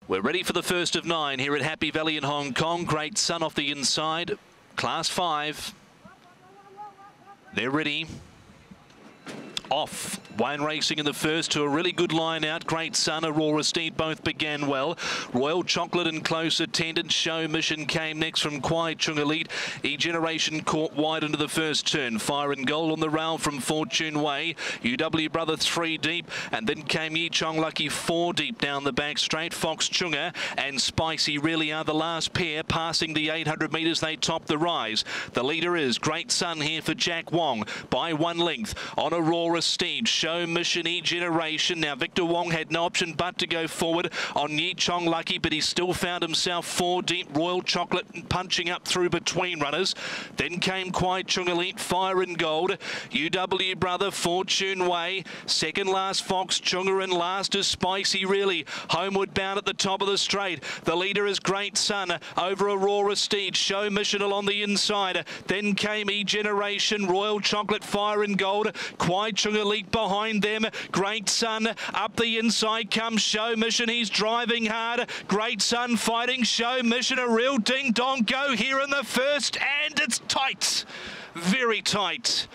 We're ready for the first of 9 here at Happy Valley in Hong Kong. Great Sun off the inside. Class 5. They're ready. Off. Wayne Racing in the first to a really good line out. Great Sun, Aurora Steed both began well. Royal Chocolate and close attendant. Show Mission came next from Kwai Chung Elite. E-Generation caught wide into the first turn. Fire and Gold on the rail from Fortune Way. UW Brother 3 deep, and then came Yi Chong Lucky 4 deep down the back straight. Fox Chunga and Spicy really are the last pair. Passing the 800 metres, they top the rise. The leader is Great Sun here for Jack Wong by 1 length on Aurora Steed. Show Mission, E-Generation. Now Victor Wong had no option but to go forward on Yi Chong Lucky, but he still found himself 4 deep. Royal Chocolate punching up through between runners. Then came Kwai Chung Elite, Fire and Gold. UW Brother, Fortune Way. Second last Fox Chunga, and last is Spicy really. Homeward bound at the top of the straight. The leader is Great Sun over Aurora Steed. Show Mission along the inside. Then came E-Generation, Royal Chocolate, Fire and Gold. Kwai Chung Elite behind them. Great Sun up the inside comes Show Mission. He's driving hard. Great Sun fighting Show Mission. A real ding-dong go here in the first, and it's tight. Very tight.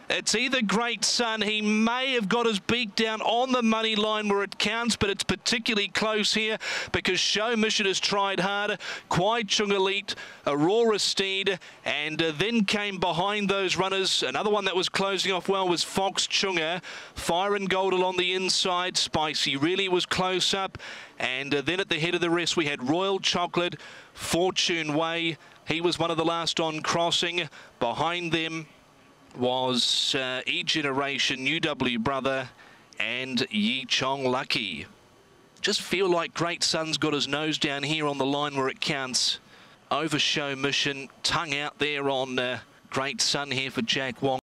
It's either Great Sun. He may have got his beak down on the money line where it counts, but it's particularly close here because Show Mission has tried hard. Kwai Chung Elite, Aurora Steed, and then came behind those runners. Another one that was closing off well was Fox Chunga. Fire and Gold along the inside. Spicy really was close up. And then at the head of the rest, we had Royal Chocolate, Fortune Way. He was one of the last on crossing. Behind them was E-Generation, UW Brother, and Yi Chong Lucky. Just feel like Great Sun's got his nose down here on the line where it counts. Over Show Mission, tongue out there on Great Sun here for Jack Wong.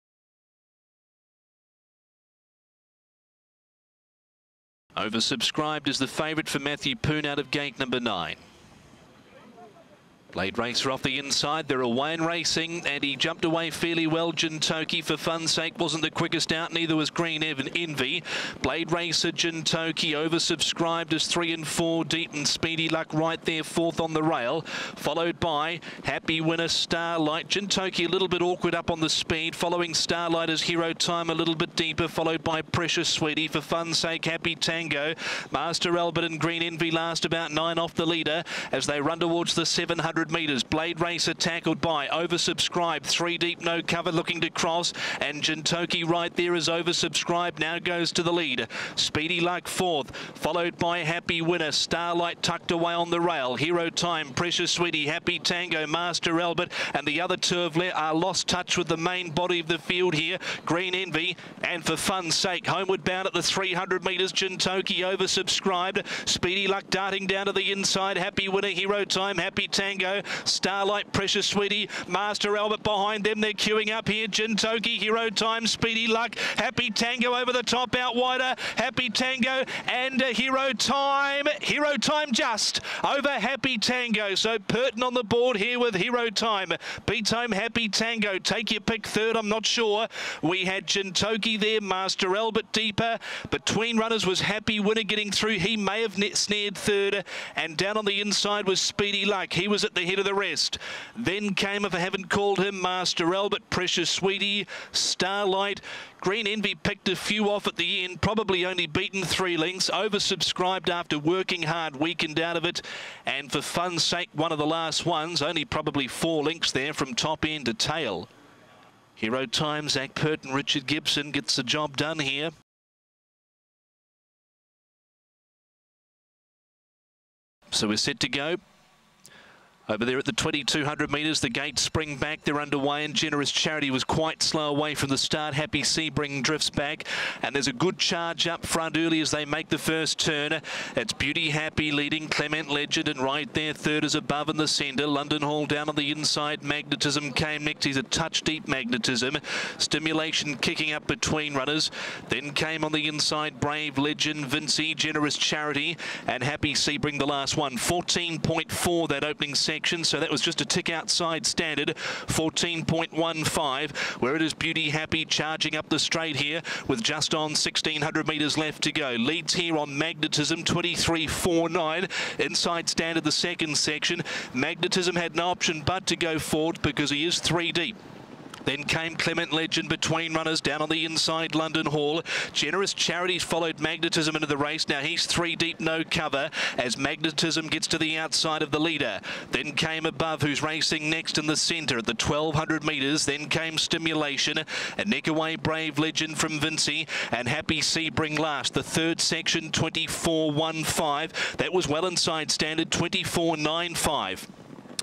Oversubscribed is the favourite for Matthew Poon out of gate number 9. Blade Racer off the inside. They're a Wayne Racing, and he jumped away fairly well. Jintoki, for fun's sake, wasn't the quickest out. Neither was Green Envy. Blade Racer, Jintoki, oversubscribed as 3 and 4 deep, and Speedy Luck right there, 4th on the rail. Followed by Happy Winner, Starlight. Jintoki a little bit awkward up on the speed. Following Starlight is Hero Time a little bit deeper. Followed by Precious Sweetie. For fun's sake, Happy Tango. Master Albert and Green Envy last about 9 off the leader as they run towards the 700 metres. Blade Racer tackled by oversubscribed. 3 deep, no cover, looking to cross, and Jintoki right there is oversubscribed. Now goes to the lead. Speedy Luck 4th, followed by Happy Winner. Starlight tucked away on the rail. Hero Time, Precious Sweetie, Happy Tango, Master Albert, and the other two are lost touch with the main body of the field here. Green Envy, and for fun's sake, homeward bound at the 300 metres. Jintoki oversubscribed. Speedy Luck darting down to the inside. Happy Winner, Hero Time, Happy Tango, Starlight, Precious Sweetie, Master Albert behind them. They're queuing up here. Jintoki, Hero Time, Speedy Luck, Happy Tango over the top, out wider. Happy Tango and Hero Time. Hero Time just over Happy Tango. So Purton on the board here with Hero Time. Beats home Happy Tango. Take your pick. 3rd, I'm not sure. We had Jintoki there. Master Albert deeper. Between runners was Happy Winner getting through. He may have snared 3rd. And down on the inside was Speedy Luck. He was at the head of the rest. Then came, if I haven't called him, Master Albert, Precious Sweetie, Starlight. Green Envy picked a few off at the end, probably only beaten 3 lengths, oversubscribed after working hard, weakened out of it, and for fun's sake, one of the last ones, only probably 4 lengths there from top end to tail. Hero Time, Zach Purton, Richard Gibson gets the job done here. So we're set to go. Over there at the 2,200 metres, the gates spring back. They're underway, and Generous Charity was quite slow away from the start. Happy Sebring drifts back, and there's a good charge up front early as they make the first turn. It's Beauty Happy leading Clement Legend, and right there, 3rd is Above in the centre. London Hall down on the inside. Magnetism came next. He's a touch deep, Magnetism. Stimulation kicking up between runners. Then came on the inside Brave Legend, Vincy, Generous Charity, and Happy Sebring the last one. 14.4 that opening second. section, so that was just a tick outside standard, 14.15, where it is Beauty Happy charging up the straight here with just on 1,600 metres left to go. Leads here on Magnetism, 23.49. Inside standard the second section. Magnetism had no option but to go forward because he is 3 deep. Then came Clement Legend between runners down on the inside, London Hall. Generous Charities followed Magnetism into the race. Now he's 3 deep, no cover, as Magnetism gets to the outside of the leader. Then came Above, who's racing next in the centre at the 1,200 metres. Then came Stimulation, a neck away Brave Legend from Vincy, and Happy Sebring last. The third section, 24.15. That was well inside standard, 24.95.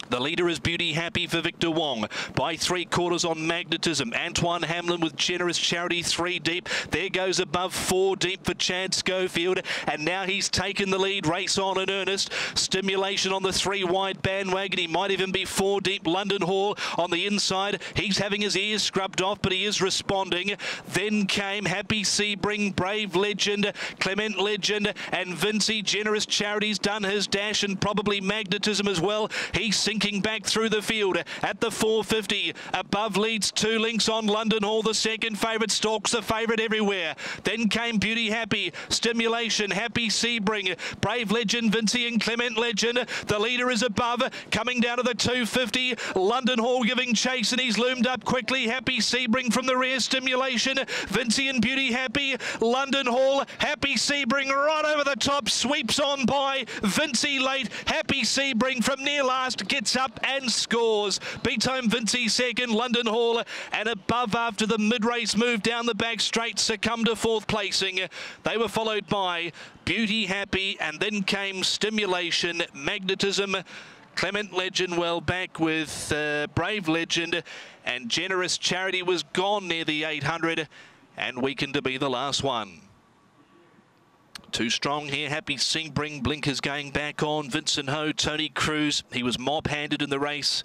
The leader is Beauty Happy for Victor Wong. By 3/4 on Magnetism. Antoine Hamlin with Generous Charity 3 deep. There goes Above 4 deep for Chad Schofield. And now he's taken the lead. Race on in earnest. Stimulation on the 3 wide bandwagon. He might even be 4 deep. London Hall on the inside. He's having his ears scrubbed off, but he is responding. Then came Happy Sebring, Brave Legend, Clement Legend, and Vincy. Generous Charity's done his dash, and probably Magnetism as well. He's sinking back through the field at the 450. Above leads 2 lengths on London Hall. The second favourite stalks the favourite everywhere. Then came Beauty Happy, Stimulation, Happy Sebring, Brave Legend, Vincy and Clement Legend. The leader is Above, coming down to the 250. London Hall giving chase, and he's loomed up quickly. Happy Sebring from the rear, Stimulation, Vincy and Beauty Happy. London Hall, Happy Sebring right over the top, sweeps on by Vincy late. Happy Sebring from near last gets up and scores. Beats home Vincy second, London Hall, and Above after the mid-race move down the back straight succumbed to 4th placing. They were followed by Beauty Happy, and then came Stimulation, Magnetism, Clement Legend well back with Brave Legend, and Generous Charity was gone near the 800 and weakened to be the last one. Too strong here, Happy Sebring, blinkers going back on. Vincent Ho, Tony Cruz, he was mob-handed in the race.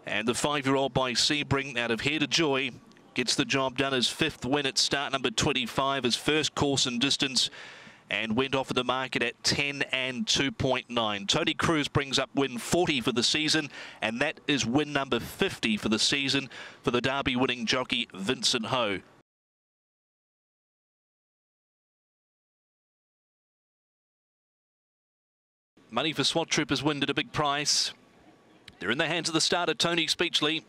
And the 5-year-old by Sebring out of Here to Joy gets the job done. His 5th win at start number 25, his first course and distance, and went off of the market at 10 and 2.9. Tony Cruz brings up win 40 for the season, and that is win number 50 for the season for the Derby winning jockey Vincent Ho. Money for SWOT Troopers Wind at a big price. They're in the hands of the starter, Tony Speechley.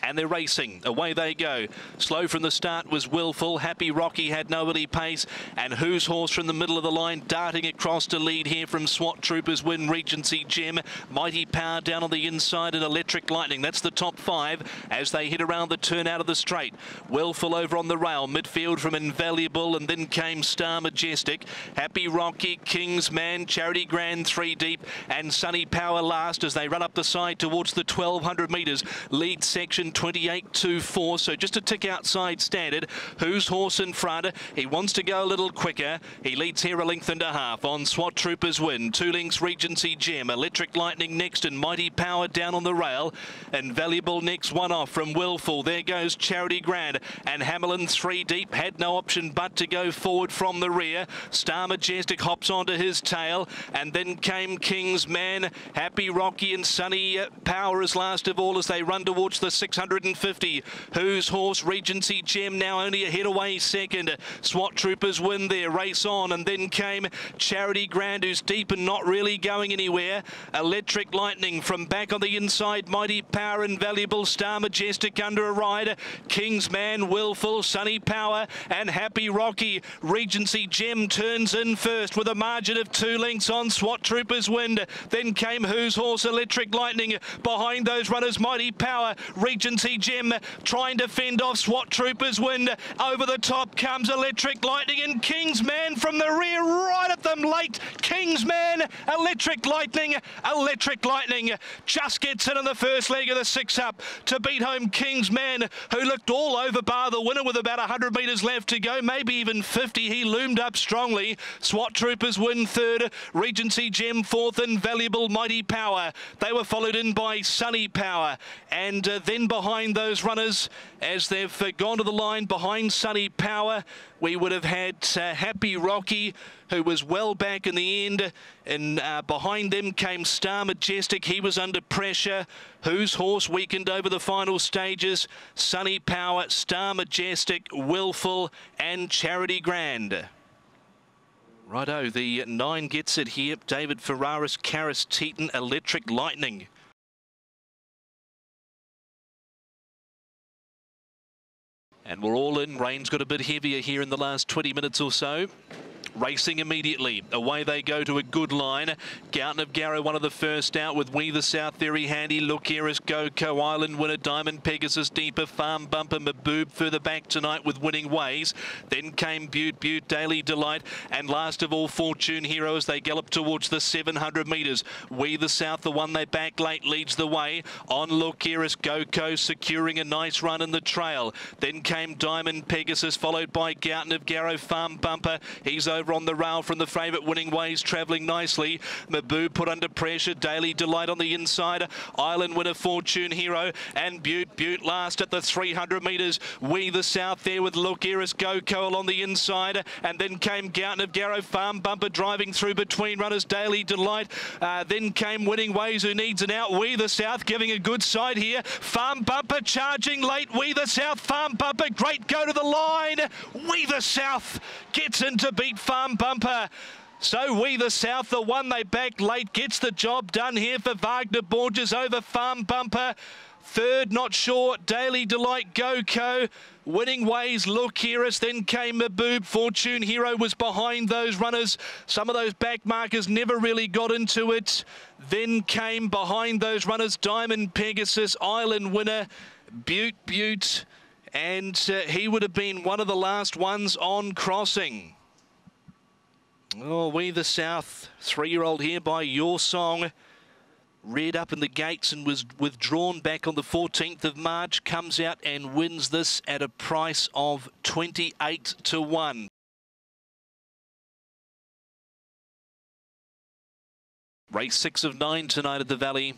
And they're racing. Away they go. Slow from the start was Willful. Happy Rocky had no early pace. And Who's Horse from the middle of the line, darting across to lead here from SWOT Troopers Win, Regency Gem. Mighty Power down on the inside, and Electric Lightning. That's the top 5 as they hit around the turn out of the straight. Willful over on the rail. Midfield from Invaluable, and then came Star Majestic. Happy Rocky, King's Man, Charity Grand 3 deep, and Sunny Power last as they run up the side towards the 1,200 metres. Lead section 28.24, so just a tick outside standard. Who's Horse in front? He wants to go a little quicker. He leads here a length and a half on SWOT Troopers Win. 2 lengths Regency Gem. Electric Lightning next, and Mighty Power down on the rail. And Valuable next, one off from Willful. There goes Charity Grand. And Hamlin 3 deep, had no option but to go forward from the rear. Star Majestic hops onto his tail. And then came King's Man. Happy Rocky and Sunny Power is last of all as they run towards the 650. Who's Horse, Regency Gem now only a head away second. SWOT Troopers Win there, race on, and then came Charity Grand, who's deep and not really going anywhere. Electric Lightning from back on the inside, Mighty Power, Invaluable, Star Majestic under a ride. King's Man, Willful, Sunny Power, and Happy Rocky. Regency Gem turns in first with a margin of 2 lengths on SWOT Troopers Win. Then came Who's Horse, Electric Lightning. Behind those runners, Mighty Power, Regency Gem trying to fend off SWOT Troopers Win. Over the top comes Electric Lightning, and King's Man from the rear right at them late. King's Man, Electric Lightning just gets in the first leg of the 6 up to beat home King's Man, who looked all over bar the winner with about 100 metres left to go, maybe even 50. He loomed up strongly. SWOT Troopers Win 3rd, Regency Gem 4th, and Valuable, Mighty Power. They were followed in by Sunny Power, and then by behind those runners as they've gone to the line behind Sunny Power. We would have had Happy Rocky, who was well back in the end, and behind them came Star Majestic. He was under pressure. Whose horse weakened over the final stages? Sunny Power, Star Majestic, Willful and Charity Grand. Righto, the 9 gets it here. David Ferraris, Karis Teton, Electric Lightning. And we're all in. Rain's got a bit heavier here in the last 20 minutes or so. Racing immediately. Away they go to a good line. Gouten of Garrow, one of the first out with We the South, very handy. Look here is Go-Co, Island Winner, Diamond Pegasus, Deeper, Farm Bumper, Maboob further back tonight with Winning Ways. Then came Butte, Daily Delight, and last of all, Fortune Hero as they gallop towards the 700 metres. We the South, the one they back late, leads the way. On Look here is Go-Co, securing a nice run in the trail. Then came Diamond Pegasus, followed by Gouten of Garrow, Farm Bumper. He's over on the rail from the favourite, Winning Ways, travelling nicely. Maboo put under pressure. Daily Delight on the inside. Island Winner, Fortune Hero, and Butte last at the 300 metres. We the South there with Look Iris, Go-Co on the inside, and then came Gouten of Garrow, Farm Bumper driving through between runners. Daily Delight. Then came Winning Ways, who needs an out. We the South giving a good side here. Farm Bumper charging late. We the South, Farm Bumper, great go to the line. We the South gets in to beat Farm Bumper. So We the South, the one they backed late, gets the job done here for Wagner Borges over Farm Bumper. Third, not sure, Daily Delight, Go-Co. Winning Ways, Look Hereus, then came Maboob. Fortune Hero was behind those runners. Some of those back markers never really got into it. Then came behind those runners Diamond Pegasus, Island Winner, Butte, and he would have been one of the last ones on crossing. Oh, We the South, 3-year-old here by Your Song. Reared up in the gates and was withdrawn back on the 14th of March. Comes out and wins this at a price of 28 to 1. Race 6 of 9 tonight at the Valley.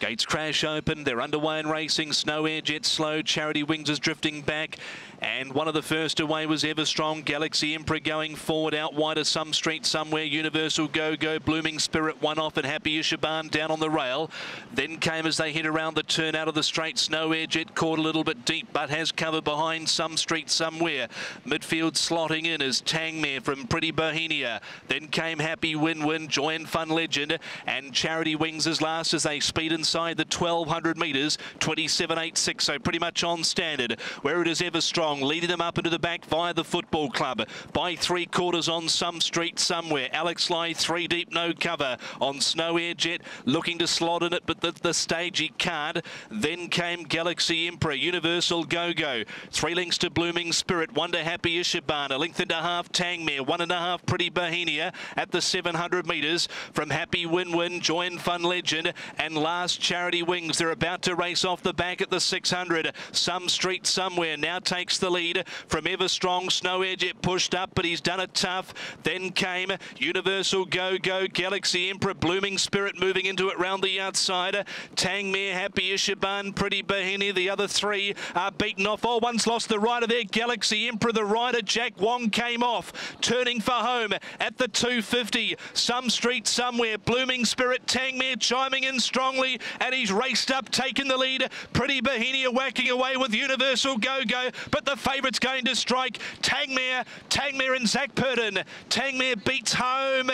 Gates crash open, they're underway in racing. Snow Air Jet slow, Charity Wings is drifting back. And one of the first away was Everstrong, Galaxy Emperor going forward, out wider Some Street Somewhere, Universal Go-Go, Blooming Spirit one off, and Happy Ishaban down on the rail. Then came as they hit around the turn out of the straight, Snow Air Jet caught a little bit deep, but has cover behind Some Street Somewhere. Midfield slotting in is Tangmere from Pretty Bohemia. Then came Happy Win-Win, Joy and Fun Legend, and Charity Wings is last as they speed inside the 1200 metres, 27.86, so pretty much on standard. Where it is Everstrong, leading them up into the back via the Football Club. By 3/4 on Some Street Somewhere. Alex Lai 3 deep, no cover on Snow Air Jet, looking to slot in it, but the stage he can't. Then came Galaxy Emperor, Universal Go-Go. 3 lengths to Blooming Spirit, 1 to Happy Ishaban, a length and a half Tangmere, 1.5 Pretty Bohemia at the 700 metres. From Happy Win-Win, Joy and Fun Legend, and last Charity Wings. They're about to race off the back at the 600. Some Street Somewhere now takes the lead from Everstrong. Snow Air Jet pushed up, but he's done it tough. Then came Universal Go-Go, Galaxy Emperor, Blooming Spirit moving into it round the outside. Tangmere, Happy Ishaban, Pretty Bohemia. The other 3 are beaten off. Oh, one's lost the rider there. Galaxy Emperor, the rider, Jack Wong, came off, turning for home at the 250. Some Street Somewhere, Blooming Spirit, Tangmere chiming in strongly, and he's raced up, taken the lead. Pretty Bohemia whacking away with Universal Go-Go, but the favourite's going to strike. Tangmere and Zach Purden. Tangmere beats home.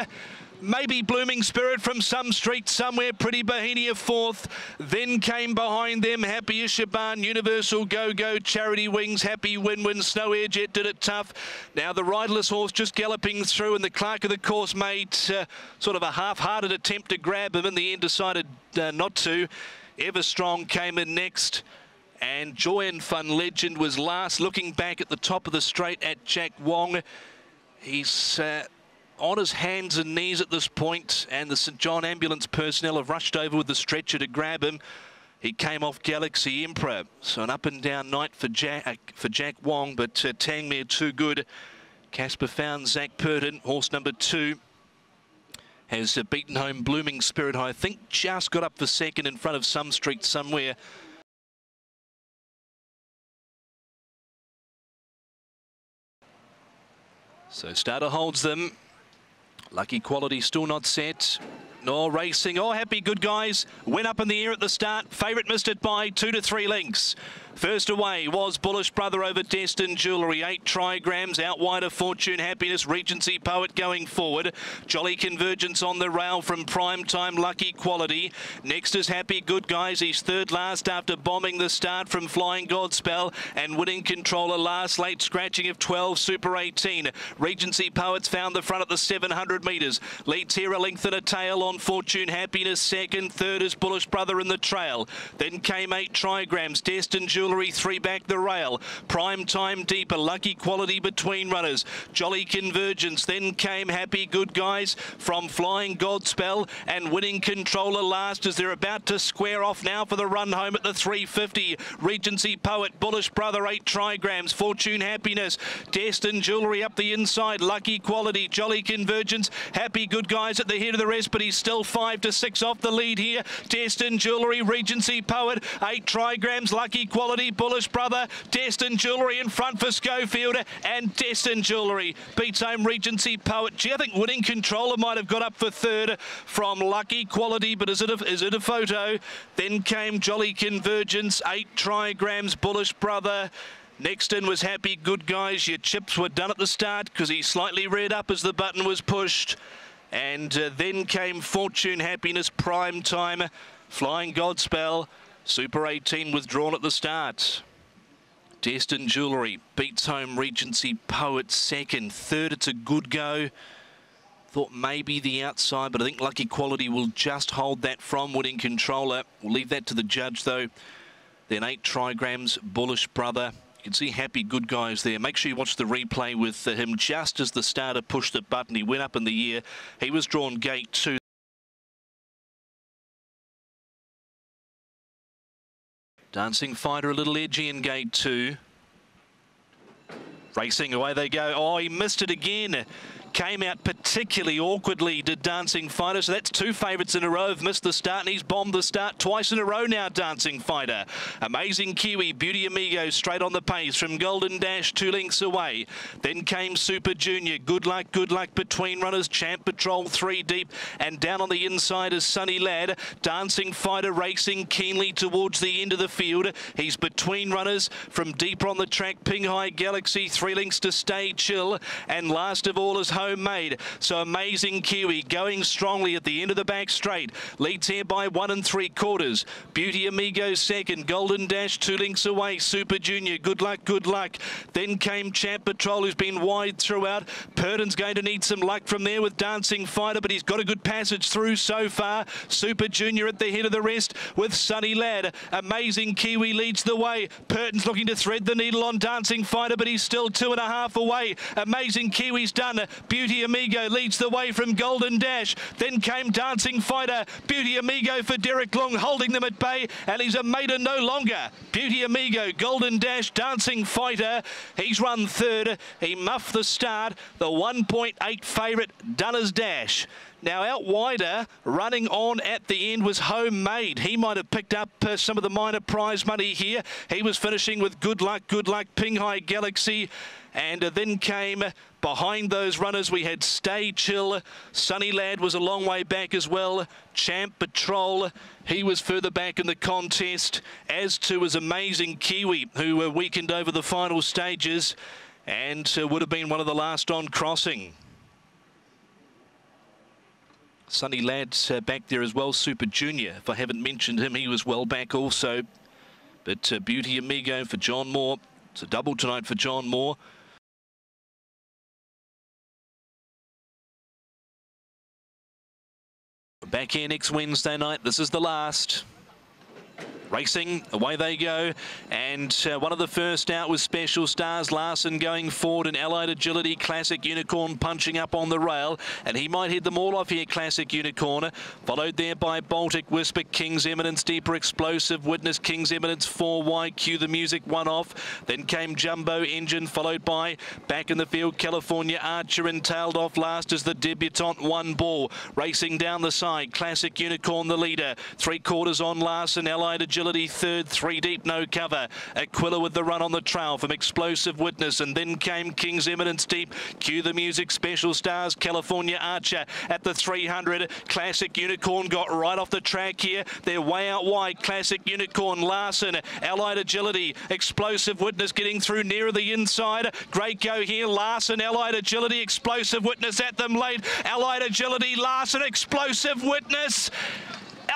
Maybe Blooming Spirit from Some Street Somewhere, Pretty Bohemia 4th. Then came behind them Happy Ishaban, Universal Go-Go, Charity Wings, Happy Win-Win, Snow Air Jet did it tough. Now the riderless horse just galloping through, and the clerk of the course made sort of a half-hearted attempt to grab him. In the end decided not to. Everstrong came in next, and Joy and Fun Legend was last. Looking back at the top of the straight at Jack Wong, he's on his hands and knees at this point, and the St John ambulance personnel have rushed over with the stretcher to grab him. He came off Galaxy Emperor, so an up and down night for Jack Wong, but Tangmere too good. Casper found Zach Purden, horse number 2. Has beaten home Blooming Spirit, I think just got up for second in front of Some Street Somewhere. So starter holds them. Lucky Quality still not set. No racing. Oh, Happy Good Guys went up in the air at the start. Favourite missed it by 2 to 3 lengths. First away was Bullish Brother over Destined Jewellery. 8 trigrams. Out wider Fortune Happiness. Regency Poet going forward. Jolly Convergence on the rail from Prime Time Lucky Quality. Next is Happy Good Guys. He's third last after bombing the start from Flying Godspell. And Winning Controller last late scratching of 12 Super 18. Regency Poets found the front at the 700 metres. Leads here a length and a tail on Fortune Happiness. Second. Third is Bullish Brother in the trail. Then came 8 trigrams. Destined Jewellery 3 back the rail. Prime Time deeper. Lucky Quality between runners. Jolly Convergence. Then came Happy Good Guys from Flying Godspell and Winning Controller last as they're about to square off now for the run home at the 350. Regency Poet, Bullish Brother, 8 trigrams. Fortune Happiness, Destined Jewellery up the inside. Lucky Quality, Jolly Convergence, Happy Good Guys at the head of the rest, but he's still 5 to 6 off the lead here. Destined Jewellery, Regency Poet, 8 trigrams. Lucky Quality, Bullish Brother, Destined Jewellery in front for Schofield, and Destined Jewellery beats home Regency Poet. Gee, I think Winning Controller might have got up for third from Lucky Quality, but is it a photo? Then came Jolly Convergence, 8 trigrams, Bullish Brother. Next in was Happy Good Guys. Your chips were done at the start because he slightly reared up as the button was pushed. And then came Fortune Happiness, Prime Time, Flying Godspell, Super 18 withdrawn at the start. Destined Jewellery beats home Regency Poet second. Third, It's a Good Go. Thought maybe the outside, but I think Lucky Quality will just hold that from Winning Controller. We'll leave that to the judge though. Then 8 trigrams, Bullish Brother. You can see Happy Good Guys there. Make sure you watch the replay with him just as the starter pushed the button. He went up in the air. He was drawn gate 2. Dancing Fighter a little edgy in gate 2. Racing away they go. Oh, he missed it again. Came out particularly awkwardly, did Dancing Fighter. So that's 2 favourites in a row have missed the start, and he's bombed the start twice in a row now, Dancing Fighter. Amazing Kiwi, Beauty Amigo straight on the pace from Golden Dash 2 lengths away. Then came Super Junior, Good Luck between runners. Champ Patrol 3 deep, and down on the inside is Sunny Lad. Dancing Fighter racing keenly towards the end of the field. He's between runners from deeper on the track. Ping High Galaxy 3 lengths to Stay Chill, and last of all is Homemade. So Amazing Kiwi going strongly at the end of the back straight. Leads here by 1 3/4. Beauty Amigo second. Golden Dash 2 lengths away. Super Junior, Good Luck. Then came Champ Patrol, who's been wide throughout. Purden's going to need some luck from there with Dancing Fighter, but he's got a good passage through so far. Super Junior at the head of the rest with Sunny Lad. Amazing Kiwi leads the way. Purden's looking to thread the needle on Dancing Fighter, but he's still 2.5 away. Amazing Kiwi's done. Beauty Amigo leads the way from Golden Dash. Then came Dancing Fighter. Beauty Amigo for Derek Long holding them at bay, and he's a maiden no longer. Beauty Amigo, Golden Dash, Dancing Fighter. He's run third. He muffed the start. The 1.8 favourite, Dunner's Dash. Now out wider, running on at the end was Homemade. He might have picked up some of the minor prize money here. He was finishing with Good Luck, Ping High Galaxy. And then came behind those runners, we had Stay Chill. Sunny Lad was a long way back as well. Champ Patrol, he was further back in the contest, as too was Amazing Kiwi, who were weakened over the final stages and would have been one of the last on crossing. Sunny Lad's back there as well. Super Junior, if I haven't mentioned him, he was well back also. But Beauty Amigo for John Moore. It's a double tonight for John Moore. Back here next Wednesday night. This is the last. Racing, away they go, and one of the first out was Special Stars. Larson going forward, and Allied Agility, Classic Unicorn punching up on the rail, and he might head them all off here, Classic Unicorn. Followed there by Baltic Whisper, King's Eminence, Deeper Explosive, Witness, King's Eminence, 4 wide, Cue the Music, 1 off. Then came Jumbo Engine, followed by back in the field, California Archer, and tailed off last as the Debutante, 1 ball. Racing down the side, Classic Unicorn the leader. 3/4 on Larson, Allied Agility. Agility third, 3 deep, no cover. Aquila with the run on the trail from Explosive Witness, and then came King's Eminence deep. Cue the music, Special Stars, California Archer at the 300. Classic Unicorn got right off the track here. They're way out wide. Classic Unicorn, Larson, Allied Agility, Explosive Witness getting through nearer the inside. Great go here, Larson, Allied Agility, Explosive Witness at them late. Allied Agility, Larson, Explosive Witness.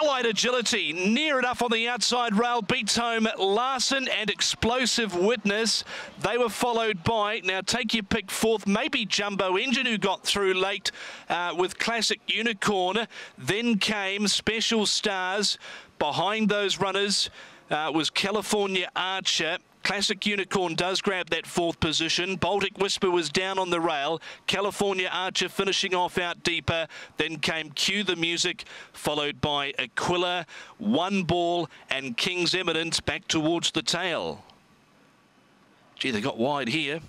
Allied Agility near enough on the outside rail, beats home Larson and Explosive Witness. They were followed by, now take your pick, fourth, maybe Jumbo Engine, who got through late with Classic Unicorn. Then came Special Stars. Behind those runners was California Archer. Classic Unicorn does grab that fourth position. Baltic Whisper was down on the rail. California Archer finishing off out deeper. Then came Cue the Music, followed by Aquila, One Ball, and King's Eminence back towards the tail. Gee, they got wide here.